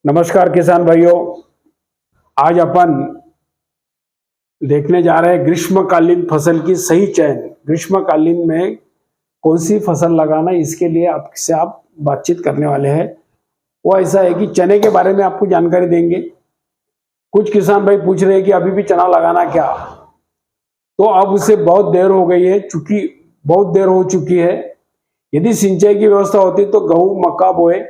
नमस्कार किसान भाइयों। आज अपन देखने जा रहे हैं ग्रीष्मकालीन फसल की सही चयन। ग्रीष्मकालीन में कौन सी फसल लगाना, इसके लिए आपसे आप बातचीत करने वाले हैं। वो ऐसा है कि चने के बारे में आपको जानकारी देंगे। कुछ किसान भाई पूछ रहे हैं कि अभी भी चना लगाना क्या, तो अब उससे बहुत देर हो गई है, चूंकि बहुत देर हो चुकी है। यदि सिंचाई की व्यवस्था होती तो गेहूं मक्का बोए,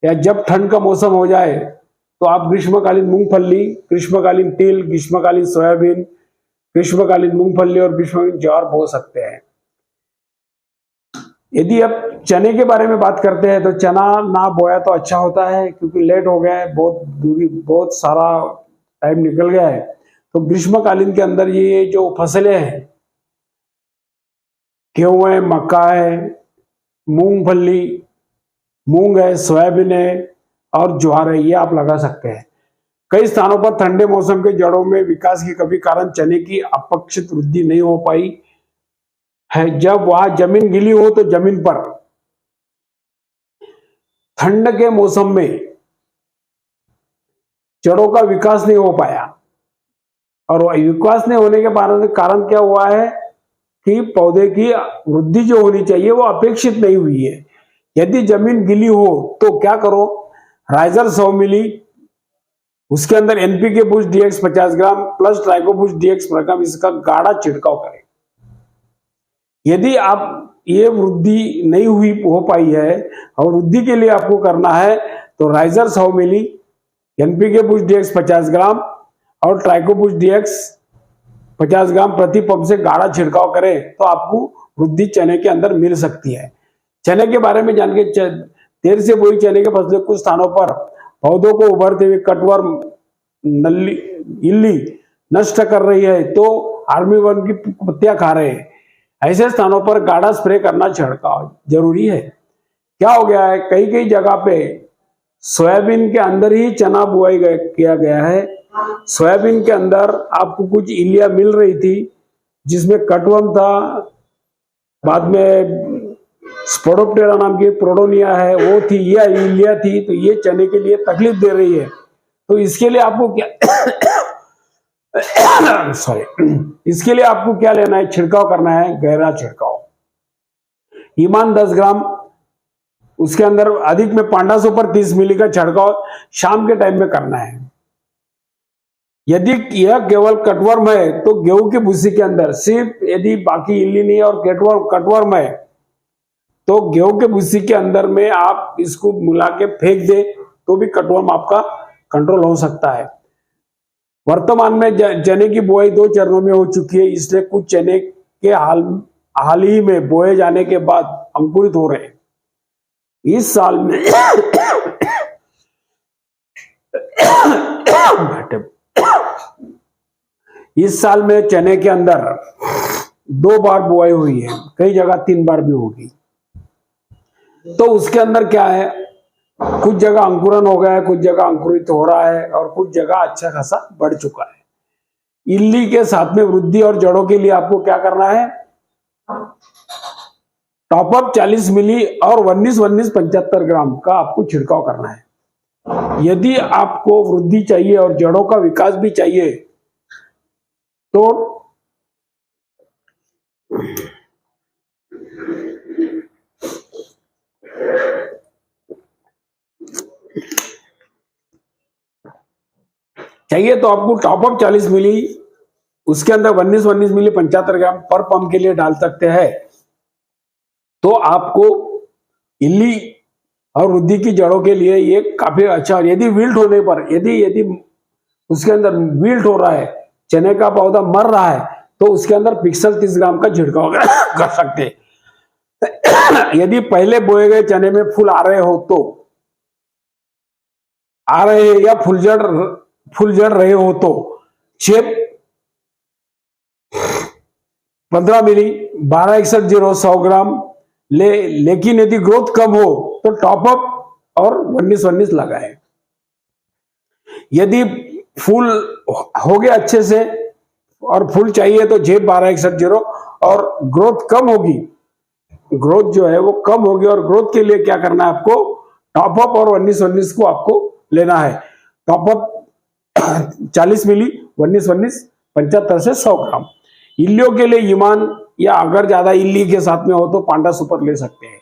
या जब ठंड का मौसम हो जाए तो आप ग्रीष्मकालीन मूंगफली, ग्रीष्मकालीन तिल, ग्रीष्मकालीन सोयाबीन, ग्रीष्मकालीन मूंगफली और ग्रीष्मकालीन ज्वार बो सकते हैं। यदि अब चने के बारे में बात करते हैं तो चना ना बोया तो अच्छा होता है, क्योंकि लेट हो गया है, बहुत सारा टाइम निकल गया है। तो ग्रीष्मकालीन के अंदर ये जो फसलें हैं, गेहूं है, मक्का है, मूंगफली, मूंग है, सोयाबीन है और ज्वार है, ये आप लगा सकते हैं। कई स्थानों पर ठंडे मौसम के जड़ों में विकास की कमी कारण चने की अपेक्षित वृद्धि नहीं हो पाई है। जब वहां जमीन गीली हो तो जमीन पर ठंड के मौसम में जड़ों का विकास नहीं हो पाया, और विकास नहीं होने के कारण क्या हुआ है कि पौधे की वृद्धि जो होनी चाहिए वो अपेक्षित नहीं हुई है। यदि जमीन गीली हो तो क्या करो, राइजर 100 मिली, उसके अंदर NPK boost DX 50 gram plus tricho boost DX per gram, इसका गाढ़ा छिड़काव करें। यदि आप ये वृद्धि नहीं हुई हो पाई है और वृद्धि के लिए आपको करना है तो राइजर 100 मिली, एनपीके बूस्ट डीएक्स 50 ग्राम और ट्राइको बूस्ट डीएक्स 50 ग्राम प्रति पंप से गाढ़ा छिड़काव करें तो आपको वृद्धि चने के अंदर मिल सकती है। चने के बारे में जान के, देर से बोई चने के फसलें कुछ स्थानों पर पौधों को उभरते हुए कटवर्म, नल्ली, इल्ली नष्ट कर रही है तो आर्मी वर्म की पत्तियां खा रहे हैं। ऐसे स्थानों पर गाढ़ा स्प्रे करना, छिड़काव जरूरी है। क्या हो गया है, कई कई जगह पे सोयाबीन के अंदर ही चना बुआई किया गया है। सोयाबीन के अंदर आपको कुछ इल्लियां मिल रही थी जिसमें कटवर्म था, बाद में स्पोडोप्टेरा नाम की प्रोडोनिया है वो थी, ये इल्लिया थी, तो ये चने के लिए तकलीफ दे रही है। तो इसके लिए आपको क्या इसके लिए आपको क्या लेना है, छिड़काव करना है, गहरा छिड़काव। ईमान 10 ग्राम, उसके अंदर अधिक में पांडासो पर 30 मिली का छिड़काव शाम के टाइम में करना है। यदि यह केवल कटवर्म है तो गेहूं की भूसी के अंदर सिर्फ, यदि बाकी इल्ली नहीं और कटवर्म है तो गेहूं के भूसी के अंदर में आप इसको मिला के फेंक दे तो भी कटवर्म आपका कंट्रोल हो सकता है। वर्तमान में चने की बुआई 2 चरणों में हो चुकी है, इसलिए कुछ चने के हाल ही में बोए जाने के बाद अंकुरित हो रहे हैं। इस साल में इस साल में चने के अंदर 2 बार बुआई हुई है, कई जगह 3 बार भी होगी। तो उसके अंदर क्या है, कुछ जगह अंकुरन हो गया है, कुछ जगह अंकुरित हो रहा है और कुछ जगह अच्छा खासा बढ़ चुका है। इल्ली के साथ में वृद्धि और जड़ों के लिए आपको क्या करना है, टॉपअप 40 मिली और 19 75 ग्राम का आपको छिड़काव करना है। यदि आपको वृद्धि चाहिए और जड़ों का विकास भी चाहिए तो आपको टॉपअप 40 मिली, उसके अंदर 19 मिली 75 ग्राम पर पंप के लिए डाल सकते हैं। तो आपको इल्ली और वृद्धि की जड़ों के लिए ये काफी अच्छा। यदि विल्ट होने पर, यदि उसके अंदर विल्ट हो रहा है, चने का पौधा मर रहा है, तो उसके अंदर पिक्सल 30 ग्राम का छिड़काव कर सकते हैं। यदि पहले बोए गए चने में फूल आ रहे हैं या फूल जड़ रहे हो तो चेप 15 मिली 1261 100 ग्राम लेकिन यदि ग्रोथ कम हो तो टॉपअप और 19 लगाए। यदि फूल हो गया अच्छे से और फूल चाहिए तो जेब 1261 और ग्रोथ कम होगी, ग्रोथ जो है वो कम होगी, और ग्रोथ के लिए क्या करना है आपको, टॉपअप और 19 को आपको लेना है। टॉपअप 40 मिली 19 75 से 100 ग्राम। इल्लियों के लिए ईमान या अगर ज्यादा इल्ली के साथ में हो तो पांडा सुपर ले सकते हैं।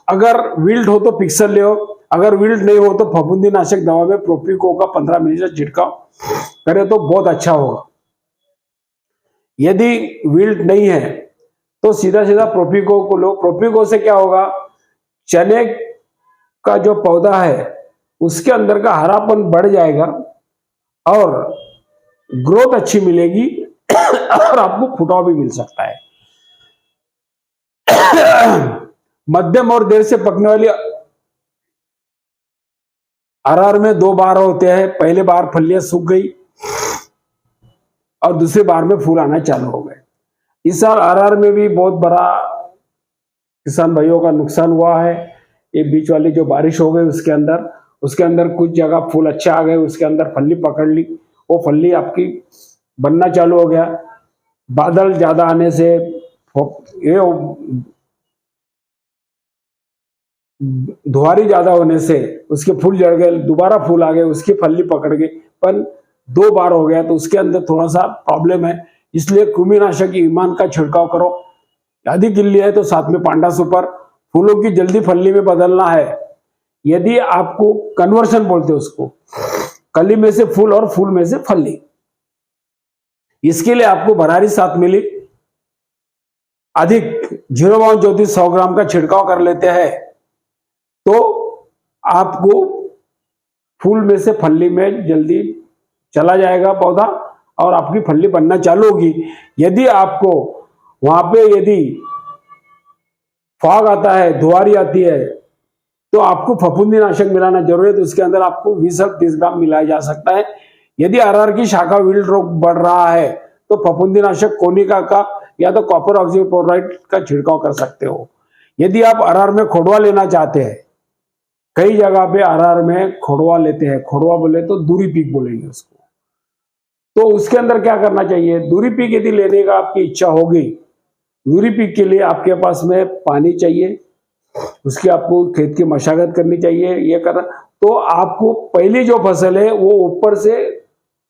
अगर विल्ट हो तो पिक्सल ले, अगर विल्ट नहीं हो तो फफूंदी नाशक दवा में प्रोपिको का 15 मिली से छिड़काव करे तो बहुत अच्छा होगा। यदि विल्ट नहीं है तो सीधा सीधा प्रोपिको को लो। प्रोपिको से क्या होगा, चने का जो पौधा है उसके अंदर का हरापन बढ़ जाएगा और ग्रोथ अच्छी मिलेगी और आपको फुटाव भी मिल सकता है। मध्यम और देर से पकने वाली अरहर में 2 बार होते हैं। पहले बार फलियां सूख गई और दूसरी बार में फूल आना चालू हो गए। इस साल अरहर में भी बहुत बड़ा किसान भाइयों का नुकसान हुआ है। ये बीच वाली जो बारिश हो गई उसके अंदर कुछ जगह फूल अच्छे आ गए, उसके अंदर फल्ली पकड़ ली, वो फल्ली आपकी बनना चालू हो गया। बादल ज्यादा आने से ये धुआरी ज्यादा होने से उसके फूल जड़ गए, दोबारा फूल आ गए, उसकी फल्ली पकड़ गई, पर 2 बार हो गया तो उसके अंदर थोड़ा सा प्रॉब्लम है। इसलिए कृमिनाशक ईमान का छिड़काव करो। अधिक इल्ली है तो साथ में पांडा सुपर। फूलों की जल्दी फल्ली में बदलना है। यदि आपको कन्वर्शन बोलते हैं उसको, कली में से फूल और फूल में से फल्ली, इसके लिए आपको भरारी 7 मिली अधिक 0.34 100 ग्राम का छिड़काव कर लेते हैं तो आपको फूल में से फल्ली में जल्दी चला जाएगा पौधा और आपकी फल्ली बनना चालू होगी। यदि आपको वहां पे यदि फॉग आता है, धुआरी आती है, तो आपको फफूंदी नाशक मिलाना जरूरी है। तो उसके अंदर आपको 20-30 ग्राम मिलाया जा सकता है। यदि अरहर की शाखा विल्ट रोग बढ़ रहा है तो फफूंदी नाशक कोनिका का या तो कॉपर ऑक्सीक्लोराइड का छिड़काव कर सकते हो। यदि आप अरहर में खोड़वा लेना चाहते हैं, कई जगह पे अरहर में खोड़वा लेते हैं, खोड़वा बोले तो दूरी पीक बोलेंगे उसको, तो उसके अंदर क्या करना चाहिए, दूरी पीक यदि लेने का आपकी इच्छा होगी, दूरी पीक के लिए आपके पास में पानी चाहिए, उसकी आपको खेत की मशागत करनी चाहिए। ये करना तो आपको पहली जो फसल है वो ऊपर से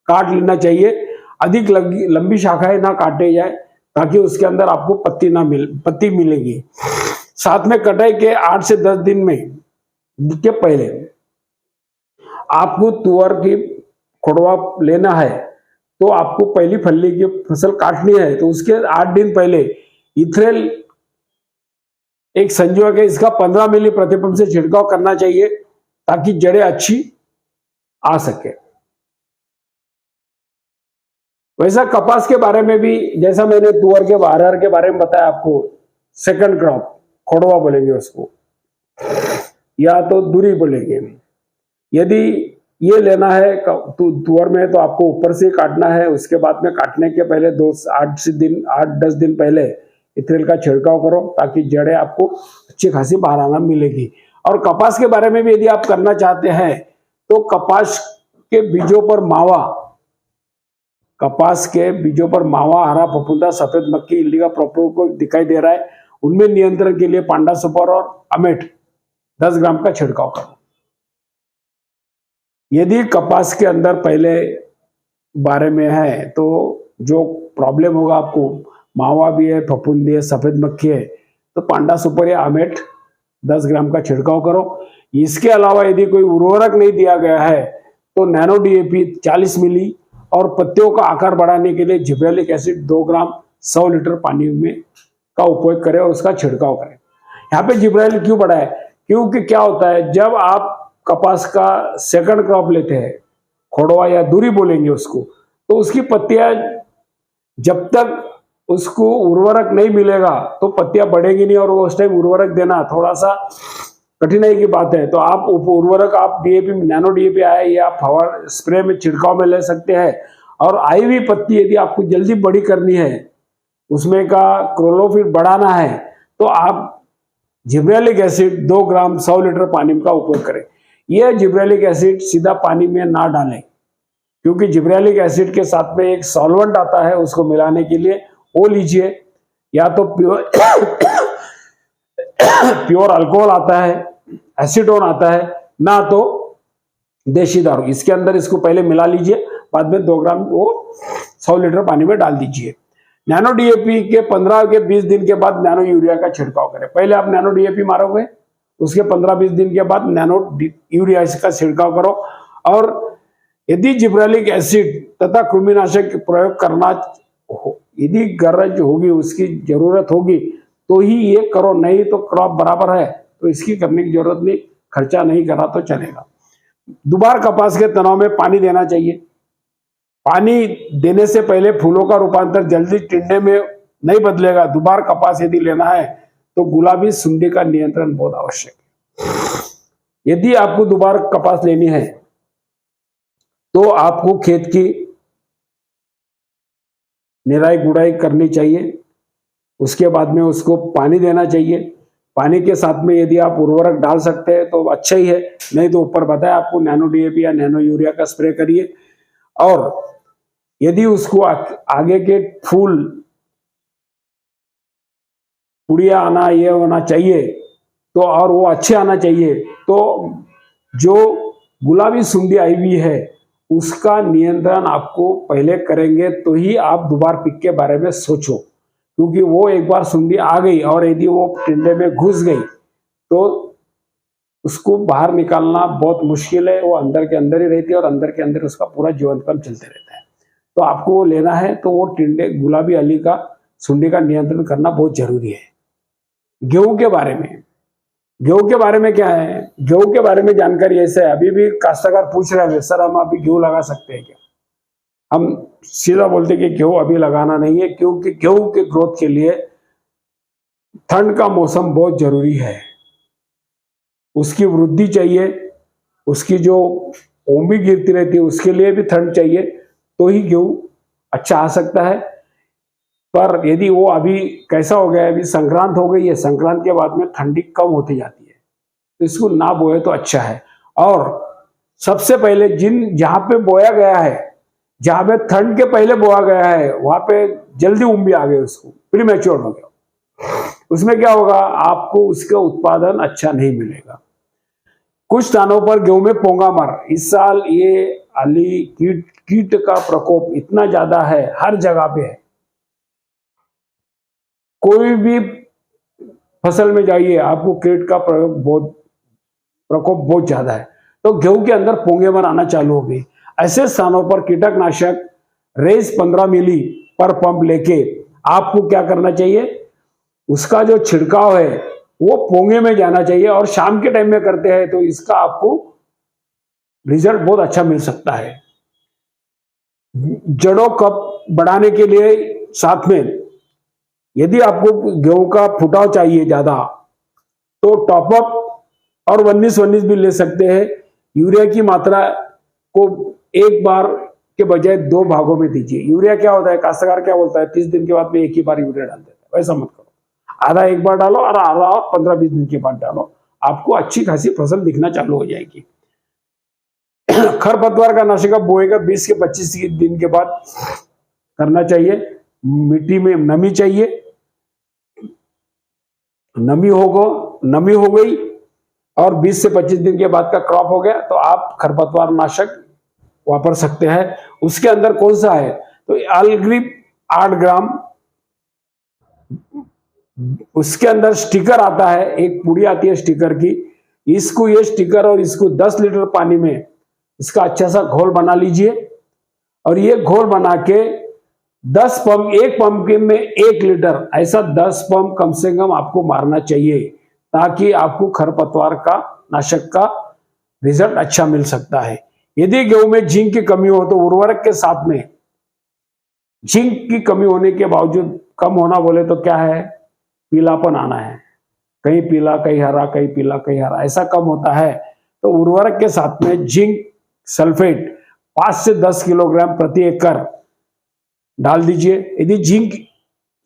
काट लेना चाहिए। अधिक लंबी शाखाएं ना काटे जाए ताकि उसके अंदर आपको पत्ती मिलेगी। साथ में कटाई के 8 से 10 दिन में के पहले आपको तुअर की खोड़वा लेना है तो आपको पहली फल्ली की फसल काटनी है तो उसके 8 दिन पहले इथ्रेल एक संयोजक है, इसका 15 मिली प्रतिपंप से छिड़काव करना चाहिए ताकि जड़ें अच्छी आ सके। वैसा कपास के बारे में भी, जैसा मैंने तुअर के अरहर के बारे में बताया आपको, सेकंड क्रॉप खोड़वा बोलेंगे उसको या तो दूरी बोलेंगे। यदि ये लेना है तुअर में तो आपको ऊपर से काटना है। उसके बाद में काटने के पहले 8-10 दिन पहले इथ्रेल का छिड़काव करो ताकि जड़ें आपको अच्छी खासी बाहर आना मिलेगी। और कपास के बारे में भी यदि आप करना चाहते हैं तो कपास के बीजों पर मावा, हरा फफूंदा, सफेद मक्खी, इल्ली का प्रकोप दिखाई दे रहा है, उनमें नियंत्रण के लिए पांडा सुपर और अमेट 10 ग्राम का छिड़काव करो। यदि कपास के अंदर पहले बारे में है तो जो प्रॉब्लम होगा आपको, मावा भी है, फफूंदी है, सफेद मक्खी है, तो पांडा सुपर या अमेट 10 ग्राम का छिड़काव करो। इसके अलावा यदि कोई उर्वरक नहीं दिया गया है तो नैनो डीएपी 40 मिली और पत्तियों का आकार बढ़ाने के लिए जिब्रेलिक एसिड 2 ग्राम 100 लीटर पानी में का उपयोग करें और उसका छिड़काव करें। यहाँ पे जिब्रेलिक क्यों बढ़ा है, क्योंकि क्या होता है, जब आप कपास का सेकंड क्रॉप लेते हैं, खोड़वा या दूरी बोलेंगे उसको, तो उसकी पत्तियां जब तक उसको उर्वरक नहीं मिलेगा तो पत्तियां बढ़ेगी नहीं और उस टाइम उर्वरक देना थोड़ा सा कठिनाई की बात है। तो आप उर्वरक आप डीएपी, नैनो डीएपी आया या फवार स्प्रे में छिड़काव में ले सकते हैं। और आई हुई पत्ती यदि आपको जल्दी बड़ी करनी है, उसमें का क्लोरोफिल बढ़ाना है, तो आप जिब्रेलिक एसिड 2 ग्राम 100 लीटर पानी का उपयोग करें। यह जिब्रेलिक एसिड सीधा पानी में ना डालें क्योंकि जिब्रेलिक एसिड के साथ में एक सॉल्वेंट आता है उसको मिलाने के लिए, वो लीजिए। या तो प्योर अल्कोहल आता है, एसीटोन आता है, ना तो देशी दारू। इसके अंदर इसको पहले मिला लीजिए, बाद में 2 ग्राम वो 100 लीटर पानी में डाल दीजिए। नैनो डीएपी के 15 के 20 दिन के बाद नैनो यूरिया का छिड़काव करें। पहले आप नैनो डीएपी मारोगे, उसके 15-20 दिन के बाद नैनो यूरिया का छिड़काव करो। और यदि जिब्रेलिक एसिड तथा कृमिनाशक प्रयोग करना हो, यदि गरज होगी, उसकी जरूरत होगी तो ही ये करो, नहीं तो क्रॉप बराबर है तो इसकी करने की जरूरत नहीं, खर्चा नहीं करा तो चलेगा। दुबार कपास के तनाव में पानी देना चाहिए। पानी देने से पहले फूलों का रूपांतर जल्दी टिंडे में नहीं बदलेगा। दुबार कपास यदि लेना है तो गुलाबी सुंडी का नियंत्रण बहुत आवश्यक है। यदि आपको दुबार कपास लेनी है तो आपको खेत की निराई गुड़ाई करनी चाहिए, उसके बाद में उसको पानी देना चाहिए। पानी के साथ में यदि आप उर्वरक डाल सकते हैं तो अच्छा ही है, नहीं तो ऊपर बताया आपको नैनो डीएपी या नैनो यूरिया का स्प्रे करिए। और यदि उसको आगे के फूल पुड़िया आना, ये होना चाहिए तो, और वो अच्छे आना चाहिए तो जो गुलाबी सुंडी आई हुई है उसका नियंत्रण आपको पहले करेंगे तो ही आप दुबार पिक के बारे में सोचो। क्योंकि वो एक बार सुंडी आ गई और यदि वो टिंडे में घुस गई तो उसको बाहर निकालना बहुत मुश्किल है, वो अंदर के अंदर ही रहती है और अंदर के अंदर उसका पूरा जीवनकाल चलते रहता है। तो आपको वो लेना है तो वो टिंडे गुलाबी अली का सुंडी का नियंत्रण करना बहुत जरूरी है। गेहूं के बारे में, गेहूं के बारे में क्या है, गेहूं के बारे में जानकारी ऐसे है, अभी भी काश्तकार पूछ रहे हैं सर हम अभी गेहूं लगा सकते हैं क्या? हम सीधा बोलते कि गेहूं अभी लगाना नहीं है, क्योंकि गेहूं के ग्रोथ के लिए ठंड का मौसम बहुत जरूरी है। उसकी वृद्धि चाहिए, उसकी जो ओंबी गिरती रहती है उसके लिए भी ठंड चाहिए तो ही गेहूं अच्छा आ सकता है। पर यदि वो अभी कैसा हो गया है, अभी संक्रांत हो गई है, संक्रांत के बाद में ठंडी कम होती जाती है तो इसको ना बोए तो अच्छा है। और सबसे पहले जहां पे बोया गया है, जहां पे ठंड के पहले बोया गया है, वहां पे जल्दी उम्बी आ गई, उसको प्रीमैच्योर हो गया, उसमें क्या होगा, आपको उसका उत्पादन अच्छा नहीं मिलेगा। कुछ स्थानों पर गेहूं में पोंगा मर, इस साल ये अली कीट का प्रकोप इतना ज्यादा है, हर जगह पे है। कोई भी फसल में जाइए आपको कीट का प्रकोप बहुत ज्यादा है। तो गेहूं के अंदर पोंगे मर आना चालू हो गई। ऐसे स्थानों पर कीटनाशक रेस 15 मिली पर पंप लेके आपको क्या करना चाहिए, उसका जो छिड़काव है वो पोंगे में जाना चाहिए और शाम के टाइम में करते हैं तो इसका आपको रिजल्ट बहुत अच्छा मिल सकता है। जड़ों कप बढ़ाने के लिए साथ में यदि आपको गेहूं का फुटाव चाहिए ज्यादा तो टॉपअप और 19-19 भी ले सकते हैं। यूरिया की मात्रा को एक बार के बजाय 2 भागों में दीजिए। यूरिया क्या होता है, काश्तकार क्या बोलता है 30 दिन के बाद में एक ही बार यूरिया डाल देता है, वैसा मत करो। आधा एक बार डालो और आधा 15-20 दिन के बाद डालो, आपको अच्छी खासी फसल दिखना चालू हो जाएगी। खरपतवार का नाशक बोएगा 20 के 25 दिन के बाद करना चाहिए। मिट्टी में नमी चाहिए, नमी हो गई और 20 से 25 दिन के बाद का क्रॉप हो गया तो आप खरपतवार नाशक वापर सकते हैं। उसके अंदर कौन सा है तो ऑलग्रीप 8 ग्राम, उसके अंदर स्टिकर आता है, एक पुड़ी आती है स्टिकर की, इसको ये स्टिकर और इसको 10 लीटर पानी में इसका अच्छा सा घोल बना लीजिए और ये घोल बना के 10 पंप, एक पंप में 1 लीटर, ऐसा 10 पंप कम से कम आपको मारना चाहिए ताकि आपको खरपतवार का नाशक का रिजल्ट अच्छा मिल सकता है। यदि गेहूं में जिंक की कमी हो तो उर्वरक के साथ में, जिंक की कमी होने के बावजूद कम होना बोले तो क्या है, पीलापन आना है, कहीं पीला कहीं हरा, कहीं पीला कहीं हरा, ऐसा कम होता है तो उर्वरक के साथ में जिंक सल्फेट 5 से 10 किलोग्राम प्रति एकड़ डाल दीजिए। यदि जिंक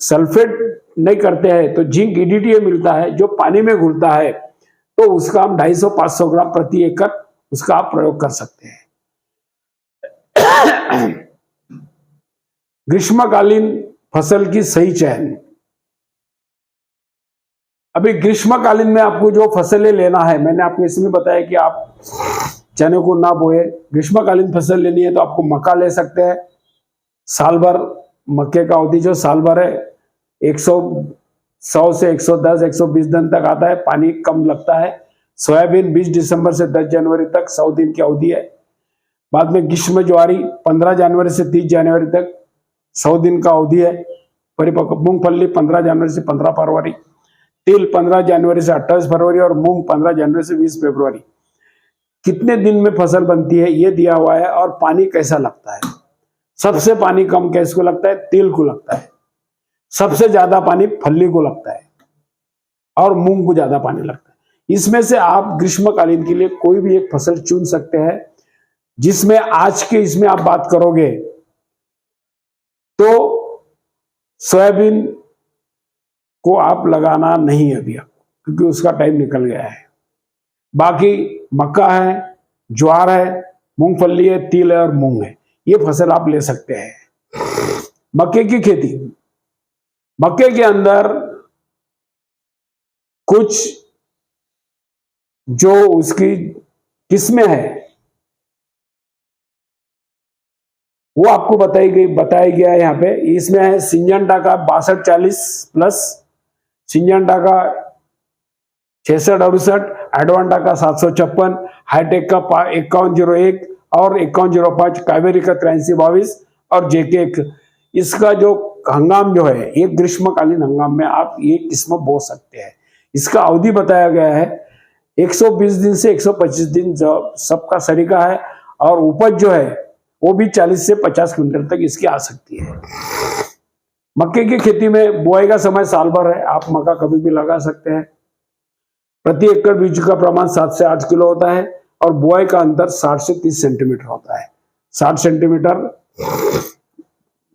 सल्फेट नहीं करते हैं तो जिंक EDTA मिलता है जो पानी में घुलता है तो उसका हम 250-500 ग्राम प्रति एकड़ उसका आप प्रयोग कर सकते हैं। ग्रीष्मकालीन फसल की सही चयन, अभी ग्रीष्मकालीन में आपको जो फसलें लेना है, मैंने आपको इसमें बताया कि आप चने को ना बोए, ग्रीष्मकालीन फसल लेनी है तो आपको मक्का ले सकते हैं। साल भर मक्के का अवधि जो साल भर है 100 से 110 120 दिन तक आता है, पानी कम लगता है। सोयाबीन 20 दिसंबर से 10 जनवरी तक 100 दिन की अवधि है। बाद में ग्रीष्म ज्वारी 15 जनवरी से 30 जनवरी तक 100 दिन का अवधि है, परिपक्व। मूंगफली 15 जनवरी से 15 फरवरी, तिल 15 जनवरी से 28 फरवरी और मूंग 15 जनवरी से 20 फरवरी। कितने दिन में फसल बनती है ये दिया हुआ है और पानी कैसा लगता है। सबसे पानी कम किसको लगता है? तिल को लगता है। सबसे ज्यादा पानी फल्ली को लगता है और मूंग को ज्यादा पानी लगता है। इसमें से आप ग्रीष्मकालीन के लिए कोई भी एक फसल चुन सकते हैं, जिसमें आज के इसमें आप बात करोगे तो सोयाबीन को आप लगाना नहीं है अभी, क्योंकि उसका टाइम निकल गया है। बाकी मक्का है, ज्वार है, मूंगफली है, तिल है और मूंग है, ये फसल आप ले सकते हैं। मक्के की खेती, मक्के के अंदर कुछ जो उसकी किस्में है वो आपको बताया गया है यहाँ पे। इसमें है सिंजेंटा का 6240 प्लस, सिंजेंटा का 6668, एडवांटा का 756, हाईटेक का 5101 और 5105, कावेरी का 8322 और जेके 1। इसका जो हंगाम जो है, एक ग्रीष्मकालीन हंगाम में आप ये किस्म बो सकते हैं। इसका अवधि बताया गया है 120 दिन से 125 दिन जो सबका सरीका है, और उपज जो है वो भी 40 से 50 क्विंटल तक इसकी आ सकती है। मक्के की खेती में बुआई का समय साल भर है, आप मक्का कभी भी लगा सकते हैं। प्रति एकड़ बीज का प्रमाण 7 से 8 किलो होता है और बुआई का अंतर 60 से 30 सेंटीमीटर होता है। 60 सेंटीमीटर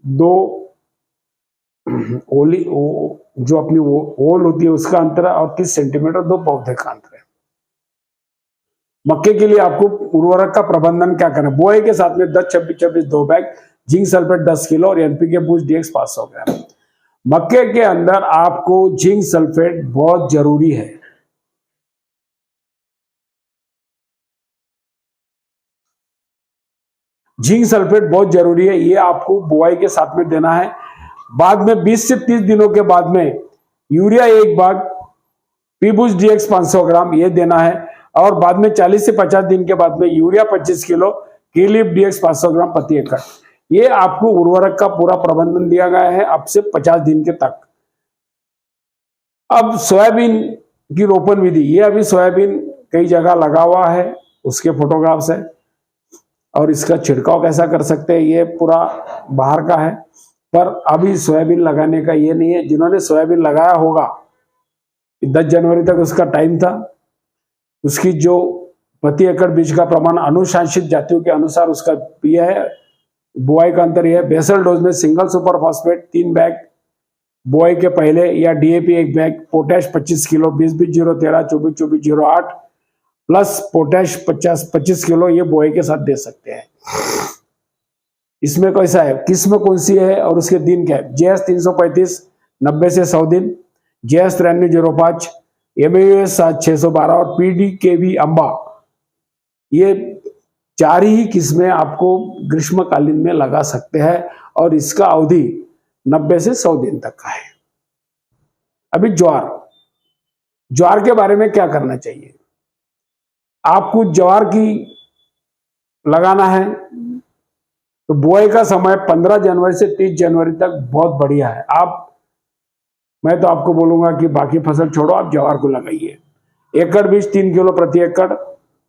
दो ओली जो अपनी ओल होती है उसका अंतर है, और 30 सेंटीमीटर दो पौधे का अंतर है। मक्के के लिए आपको उर्वरक का प्रबंधन क्या करना है? बुआई के साथ में 10-26-26 2 बैग जिंक सल्फेट 10 किलो और एनपीके बूस्ट डीएक्स 500 ग्राम। मक्के के अंदर आपको जिंक सल्फेट बहुत जरूरी है। जिंक सल्फेट बहुत जरूरी है, ये आपको बुआई के साथ में देना है। बाद में 20 से 30 दिनों के बाद में यूरिया 1 बाग, पी बूस्ट डीएक्स 500 ग्राम ये देना है, और बाद में 40 से 50 दिन के बाद में यूरिया 25 किलो, कीलिप डीएक्स 500 ग्राम प्रति एकड़। ये आपको उर्वरक का पूरा प्रबंधन दिया गया है अब से 50 दिन के तक। अब सोयाबीन की रोपण विधि, ये अभी सोयाबीन कई जगह लगा हुआ है, उसके फोटोग्राफ्स है, और इसका छिड़काव कैसा कर सकते हैं ये पूरा बाहर का है। पर अभी सोयाबीन लगाने का ये नहीं है। जिन्होंने सोयाबीन लगाया होगा 10 जनवरी तक उसका टाइम था, उसकी जो प्रति एकड़ बीज का प्रमाण अनुशंसित जातियों के अनुसार उसका यह है। बुआई का अंतर यह है, बेसल डोज में सिंगल सुपर फास्फेट 3 बैग बुआई के पहले, या DAP 1 bag, potash 25 kilo 20-20-013 24-24-08 plus potash 25 kilo ये बुआई के साथ दे सकते हैं। इसमें कैसा है, किस्म कौन सी है और उसके दिन क्या है? जेएस 335 90 से 100 दिन, जेएस 9305, एमयूएस 612 और पीडीकेवी अंबा, ये 4 ही किस्में आपको ग्रीष्मकालीन में लगा सकते हैं, और इसका अवधि 90 से 100 दिन तक का है। अभी ज्वार के बारे में क्या करना चाहिए? आपको ज्वार की लगाना है तो बुआई का समय 15 जनवरी से 30 जनवरी तक बहुत बढ़िया है। मैं तो आपको बोलूंगा कि बाकी फसल छोड़ो, आप ज्वार को लगाइए। एकड़ बीज 3 किलो प्रति एकड़,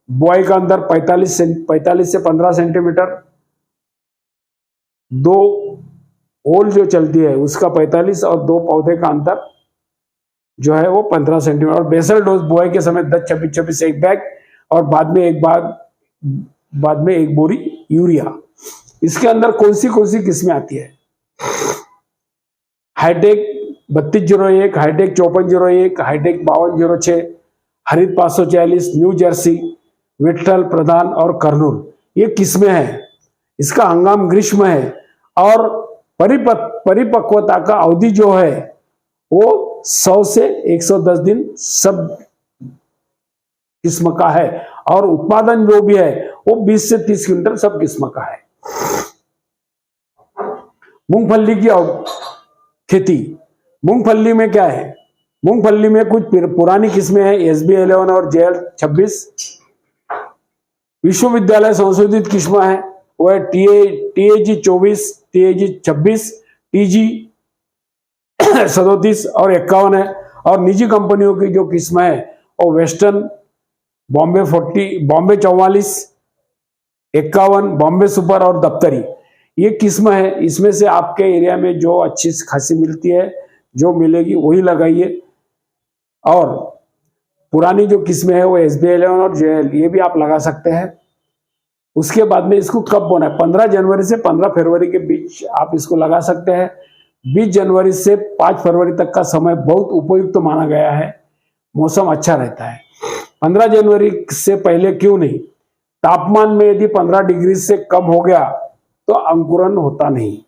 बुआई का अंदर 45 से 15 सेंटीमीटर, 2 ओल जो चलती है उसका 45 और 2 पौधे का अंतर जो है वो 15 सेंटीमीटर, और बेसल डोज बुआई के समय 10-26-26 1 बैग, और बाद में 1 बोरी यूरिया। इसके अंदर कौन सी किस्में आती है? हाईटेक 3201, हाईटेक 5401, हाईटेक 5206, हरित 540, न्यू जर्सी, विठल, प्रधान और कर्नूल, ये किस्में हैं। इसका हंगाम ग्रीष्म है, और परिपक्वता का अवधि जो है वो 100 से 110 दिन सब किस्म का है, और उत्पादन जो भी है वो 20 से 30 क्विंटल सब किस्म का है। मूंगफली की खेती, मूंगफली में क्या है, मूंगफली में कुछ पुरानी किस्में हैं, SB11 और JL26। विश्वविद्यालय संशोधित किस्म है वो है TAG24, TAG26, TG 37 और 51 है। और निजी कंपनियों की जो किस्म है वो वेस्टर्न, बॉम्बे 40, बॉम्बे 44, 51, बॉम्बे सुपर और दफ्तरी, ये किस्म है। इसमें से आपके एरिया में जो अच्छी खासी मिलती है, जो मिलेगी वही लगाइए। और पुरानी जो किस्में है वो SB11 और JL, ये भी आप लगा सकते हैं। उसके बाद में इसको कब बोना है, 15 जनवरी से 15 फरवरी के बीच आप इसको लगा सकते हैं। 20 जनवरी से 5 फरवरी तक का समय बहुत उपयुक्त माना गया है, मौसम अच्छा रहता है। 15 जनवरी से पहले क्यों नहीं, तापमान में यदि 15 डिग्री से कम हो गया तो अंकुरन होता नहीं।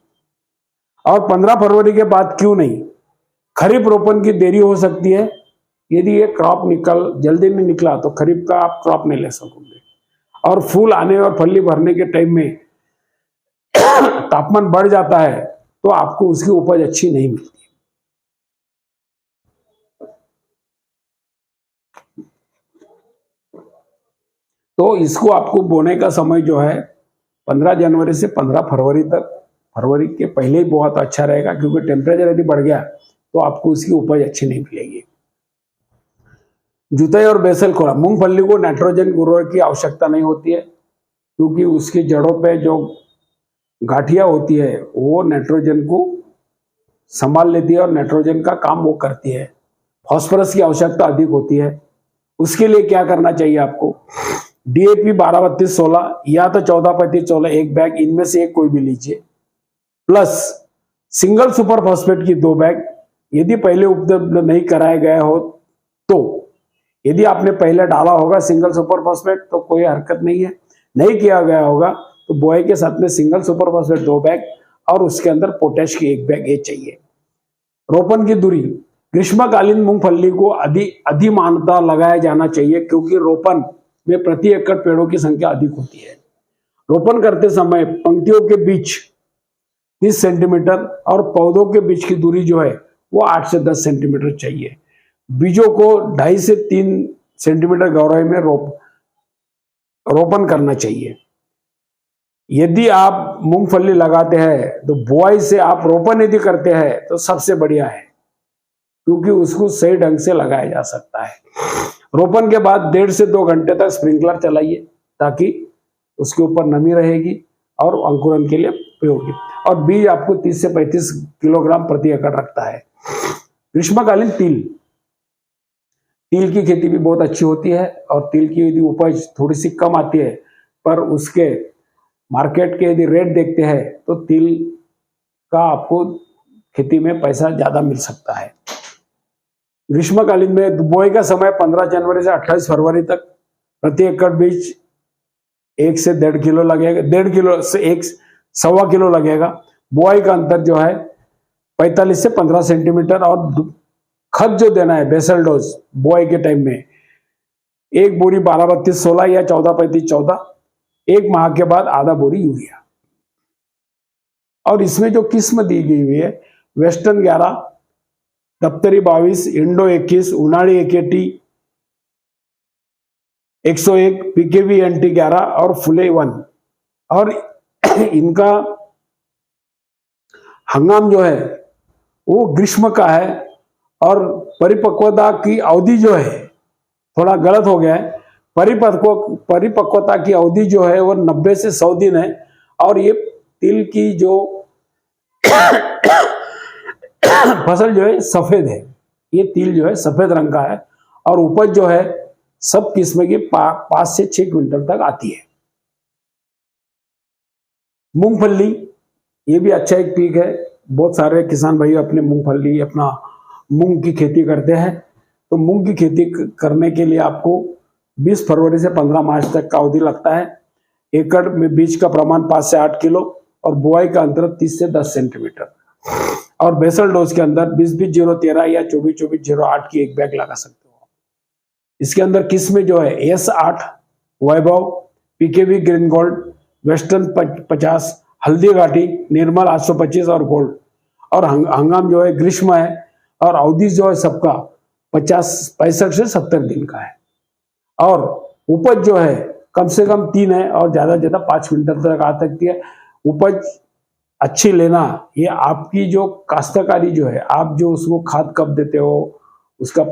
और 15 फरवरी के बाद क्यों नहीं, खरीफ रोपण की देरी हो सकती है। यदि ये क्रॉप जल्दी नहीं निकला तो खरीफ का आप क्रॉप नहीं ले सकोगे। और फूल आने और फली भरने के टाइम में तापमान बढ़ जाता है तो आपको उसकी उपज अच्छी नहीं मिलती। तो इसको आपको बोने का समय जो है 15 जनवरी से 15 फरवरी तक, फरवरी के पहले ही बहुत अच्छा रहेगा, क्योंकि टेम्परेचर यदि बढ़ गया तो आपको उसकी उपज अच्छी नहीं मिलेगी। जुताई और बेसल खोला, मूंगफली को नाइट्रोजन उर्वरक की आवश्यकता नहीं होती है, क्योंकि उसकी जड़ों पे जो गांठिया होती है वो नाइट्रोजन को संभाल लेती है और नाइट्रोजन का काम वो करती है। फास्फोरस की आवश्यकता अधिक होती है। उसके लिए क्या करना चाहिए आपको, DAP 12-32-16 या तो 14-35-16 एक बैग, इनमें से एक कोई भी लीजिए, प्लस सिंगल सुपर फॉस्फेट की 2 बैग। यदि पहले उपलब्ध नहीं कराया गया हो तो, यदि आपने पहले डाला होगा सिंगल सुपर फॉस्फेट तो कोई हरकत नहीं है, नहीं किया गया होगा तो बोए के साथ में सिंगल सुपर फॉस्फेट 2 बैग और उसके अंदर पोटैश की 1 बैग ये चाहिए। रोपण की दूरी, ग्रीष्मकालीन मूंगफली को अधिमानतः लगाया जाना चाहिए, क्योंकि रोपण में प्रति एकड़ पेड़ों की संख्या अधिक होती है। रोपण करते समय पंक्तियों के बीच 30 सेंटीमीटर और पौधों के बीच की दूरी जो है वो 8 से 10 सेंटीमीटर चाहिए। बीजों को 2.5 से 3 सेंटीमीटर गहराई में रोपण करना चाहिए। यदि आप मूंगफली लगाते हैं तो बुआई से आप रोपण यदि करते हैं तो सबसे बढ़िया है, क्योंकि उसको सही ढंग से लगाया जा सकता है। रोपण के बाद 1.5 से 2 घंटे तक स्प्रिंकलर चलाइए, ताकि उसके ऊपर नमी रहेगी और अंकुरन के लिए उपयोगी। और बीज आपको 30 से 35 किलोग्राम प्रति एकड़ रखता है। ग्रीष्मकालीन तिल की खेती भी बहुत अच्छी होती है, और तिल की यदि उपज थोड़ी सी कम आती है, पर उसके मार्केट के यदि रेट देखते हैं तो तिल का आपको खेती में पैसा ज्यादा मिल सकता है। ग्रीष्मकालीन में बुआई का समय 15 जनवरी से 28 फरवरी तक। प्रति एकड़ बीज 1 से 1.5 किलो लगेगा, 1.5 किलो से 1.25 किलो लगेगा। बुआई का अंतर जो है 45 से 15 सेंटीमीटर। और खत जो देना है बेसल डोज बुआई के टाइम में, 1 बोरी 12-32-16 या 14-35-14, 1 माह के बाद आधा बोरी यूरिया। और इसमें जो किस्म दी गई हुई है, वेस्टर्न 11, दफ्तरी 22, इंडो 21, उनाड़ी AKT 101, PKV NT 11 और फुले 1। और इनका हंगाम जो है वो ग्रीष्म का है, और परिपक्वता की अवधि जो है थोड़ा गलत हो गया है। परिपक्वता की अवधि जो है वो 90 से 100 दिन है। और ये तिल की जो फसल जो है सफेद है, ये तिल जो है सफेद रंग का है, और उपज जो है सब किस्म की 5 से 6 क्विंटल तक आती है। मूंगफली ये भी अच्छा एक पीक है। बहुत सारे किसान भाई अपने मूंगफली, अपना मूंग की खेती करते हैं। तो मूंग की खेती करने के लिए आपको 20 फरवरी से 15 मार्च तक का अवधि लगता है। एकड़ में बीज का प्रमाण 5 से 8 किलो और बुआई का अंतर 30 से 10 सेंटीमीटर। और बेसल डोज के अंदर 20-20-013 या 24-24-08 की एक बैग लगा सकते हो। इसके अंदर किस्में जो है S8, वैभव, PKV green gold, western 50, Haldi Ghati, निर्मल 825 और गोल्ड, और हंगाम जो है ग्रीष्म है, और अवधि जो है सबका 65 से 70 दिन का है, और उपज जो है कम से कम 3 है और ज्यादा से ज्यादा 5 क्विंटल तक आ सकती है। उपज अच्छी लेना, ये आपकी जो काश्तकारी जो है, आप जो उसको खाद कब देते हो, उसका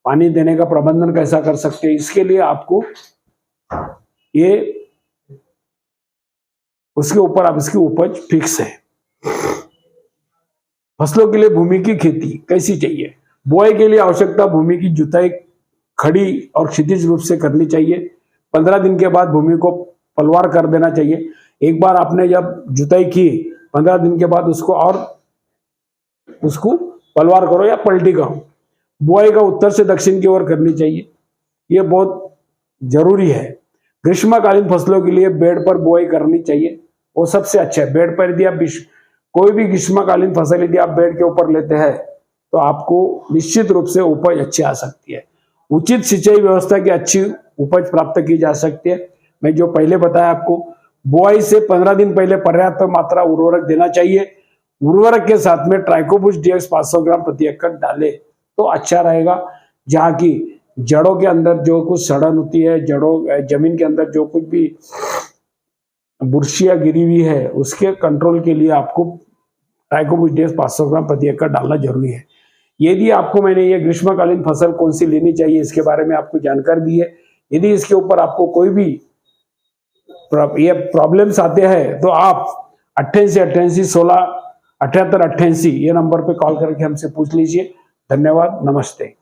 पानी देने का प्रबंधन कैसा कर सकते हैं, इसके लिए आपको ये उसके ऊपर आप इसकी उपज फिक्स है। फसलों के लिए भूमि की खेती कैसी चाहिए? बुआई के लिए आवश्यकता भूमि की जुताई खड़ी और क्षितिज रूप से करनी चाहिए। 15 दिन के बाद भूमि को पलवार कर देना चाहिए। एक बार आपने जब जुताई की 15 दिन के बाद उसको पलवार करो या पलटी करो। बुआई का उत्तर से दक्षिण की ओर करनी चाहिए, यह बहुत जरूरी है। ग्रीष्मकालीन फसलों के लिए बेड पर बुआई करनी चाहिए, वो सबसे अच्छा है। बेड पर यदि आप कोई भी ग्रीष्मकालीन फसल यदि आप बेड के ऊपर लेते हैं तो आपको निश्चित रूप से उपज अच्छी आ सकती है। उचित सिंचाई व्यवस्था की अच्छी उपज प्राप्त की जा सकती है। मैं जो पहले बताया आपको, बुआई से 15 दिन पहले पर्याप्त मात्रा उर्वरक देना चाहिए। उर्वरक के साथ में ट्राइकोबुस DX 500 ग्राम प्रति एकड़ डाले तो अच्छा रहेगा। जहाँ की जड़ों के अंदर जो कुछ सड़न होती है, जमीन के अंदर जो कुछ भी बुरशियां गिरी हुई है, उसके कंट्रोल के लिए आपको ट्राइकोबुस DX 500 ग्राम प्रति एकड़ डालना जरूरी है। यदि आपको मैंने ये ग्रीष्मकालीन फसल कौन सी लेनी चाहिए इसके बारे में आपको जानकारी दी है, यदि इसके ऊपर आपको कोई भी ये प्रॉब्लम्स आते हैं तो आप 8888 16 78 88 ये नंबर पे कॉल करके हमसे पूछ लीजिए। धन्यवाद, नमस्ते।